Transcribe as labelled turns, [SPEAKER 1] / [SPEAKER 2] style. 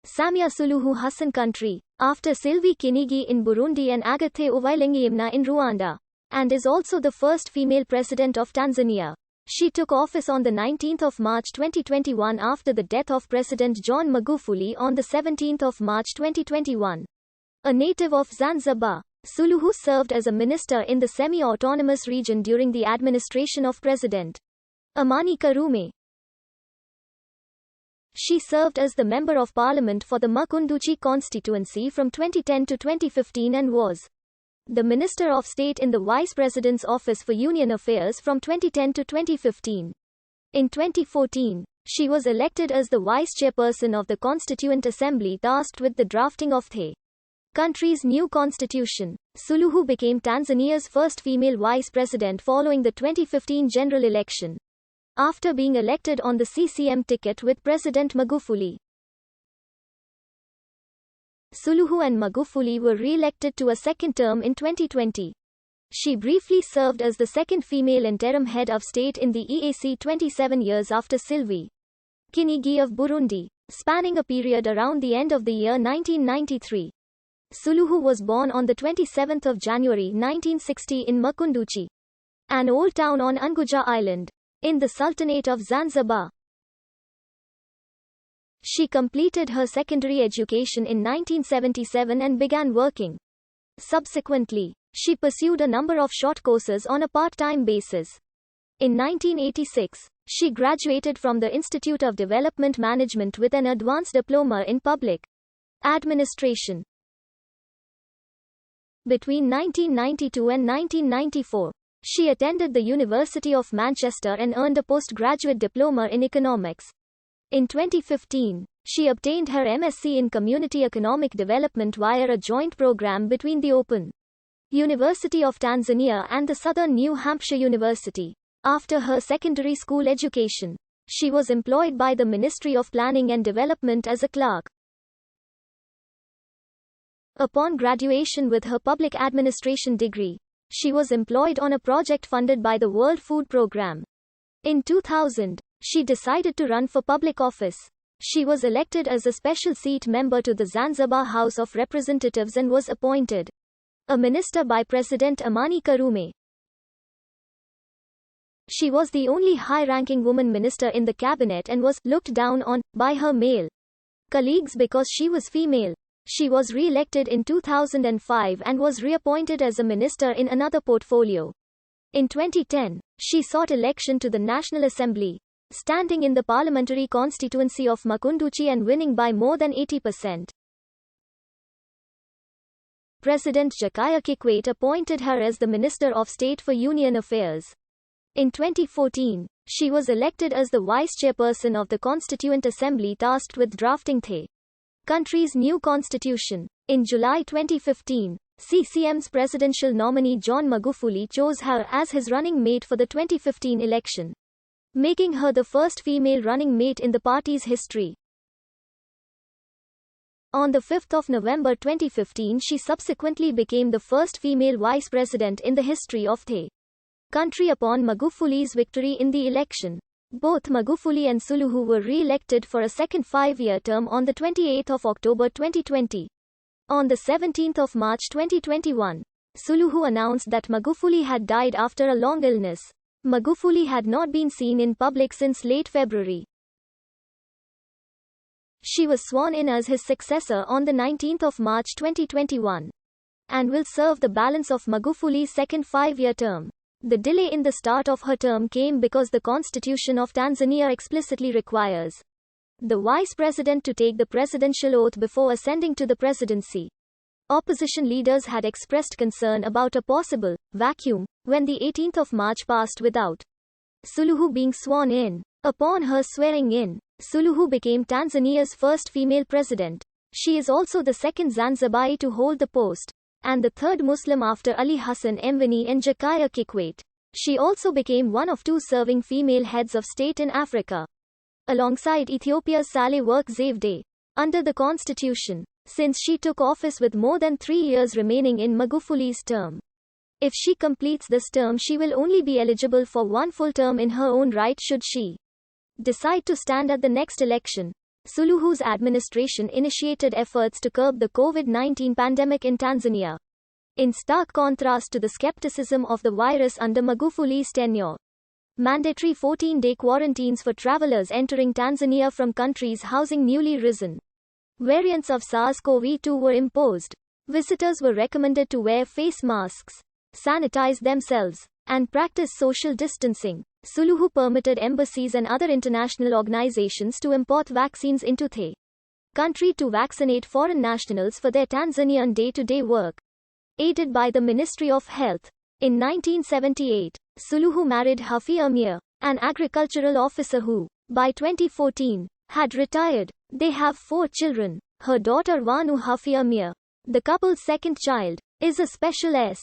[SPEAKER 1] Samia Suluhu Hassan country, after Sylvie Kinigi in Burundi and Agathe Uwilingiyimana in Rwanda, and is also the first female president of Tanzania. She took office on the 19th of March 2021 after the death of President John Magufuli on the 17th of March 2021. A native of Zanzibar, Suluhu served as a minister in the semi-autonomous region during the administration of President Amani Karume. She served as the Member of Parliament for the Makunduchi constituency from 2010 to 2015 and was the Minister of State in the Vice President's Office for Union Affairs from 2010 to 2015. In 2014, she was elected as the Vice Chairperson of the Constituent Assembly tasked with the drafting of the country's new constitution. Suluhu became Tanzania's first female vice president following the 2015 general election, after being elected on the CCM ticket with President Magufuli. Suluhu and Magufuli were re-elected to a second term in 2020. She briefly served as the second female interim head of state in the EAC 27 years after Sylvie Kinigi of Burundi, spanning a period around the end of the year 1993. Suluhu was born on the 27th of January 1960 in Makunduchi, an old town on Unguja Island, in the Sultanate of Zanzibar. She completed her secondary education in 1977 and began working. Subsequently, she pursued a number of short courses on a part-time basis. In 1986, she graduated from the Institute of Development Management with an advanced diploma in public administration. Between 1992 and 1994, she attended the University of Manchester and earned a postgraduate diploma in economics. In 2015, she obtained her MSc in Community Economic Development via a joint program between the Open University of Tanzania and the Southern New Hampshire University. After her secondary school education, she was employed by the Ministry of Planning and Development as a clerk. Upon graduation with her public administration degree, she was employed on a project funded by the World Food Programme. In 2000, she decided to run for public office. She was elected as a special seat member to the Zanzibar House of Representatives and was appointed a minister by President Amani Karume. She was the only high-ranking woman minister in the cabinet and was looked down on by her male colleagues because she was female. She was re-elected in 2005 and was reappointed as a minister in another portfolio. In 2010, she sought election to the National Assembly, standing in the parliamentary constituency of Makunduchi and winning by more than 80%. President Jakaya Kikwete appointed her as the Minister of State for Union Affairs. In 2014, she was elected as the Vice Chairperson of the Constituent Assembly tasked with drafting the country's new constitution. In July 2015, CCM's presidential nominee John Magufuli chose her as his running mate for the 2015 election, making her the first female running mate in the party's history. On the 5th of November 2015, she subsequently became the first female vice president in the history of the country upon Magufuli's victory in the election. Both Magufuli and Suluhu were re-elected for a second 5-year term on the 28th of October 2020. On the 17th of March 2021, Suluhu announced that Magufuli had died after a long illness. Magufuli had not been seen in public since late February. She was sworn in as his successor on the 19th of March 2021 and will serve the balance of Magufuli's second 5-year term. The delay in the start of her term came because the Constitution of Tanzania explicitly requires the vice president to take the presidential oath before ascending to the presidency. Opposition leaders had expressed concern about a possible vacuum when the 18th of March passed without Suluhu being sworn in. Upon her swearing in, Suluhu became Tanzania's first female president. She is also the second Zanzibari to hold the post, and the third Muslim after Ali Hassan Mwinyi and Jakaya Kikwete. She also became one of 2 serving female heads of state in Africa, alongside Ethiopia's Sahle-Work Zewde, under the constitution, since she took office with more than 3 years remaining in Magufuli's term. If she completes this term, she will only be eligible for 1 full term in her own right should she decide to stand at the next election. Suluhu's administration initiated efforts to curb the COVID-19 pandemic in Tanzania. In stark contrast to the skepticism of the virus under Magufuli's tenure. Mandatory 14-day quarantines for travelers entering Tanzania from countries housing newly risen variants of SARS-CoV-2 were imposed. Visitors were recommended to wear face masks, sanitize themselves, and practice social distancing. Suluhu permitted embassies and other international organizations to import vaccines into the country to vaccinate foreign nationals for their Tanzanian day-to-day work. Aided by the Ministry of Health. In 1978, Suluhu married Hafi Amir, an agricultural officer who, by 2014, had retired. They have 4 children. Her daughter Wanu Hafi Amir, the couple's second child, is a special S.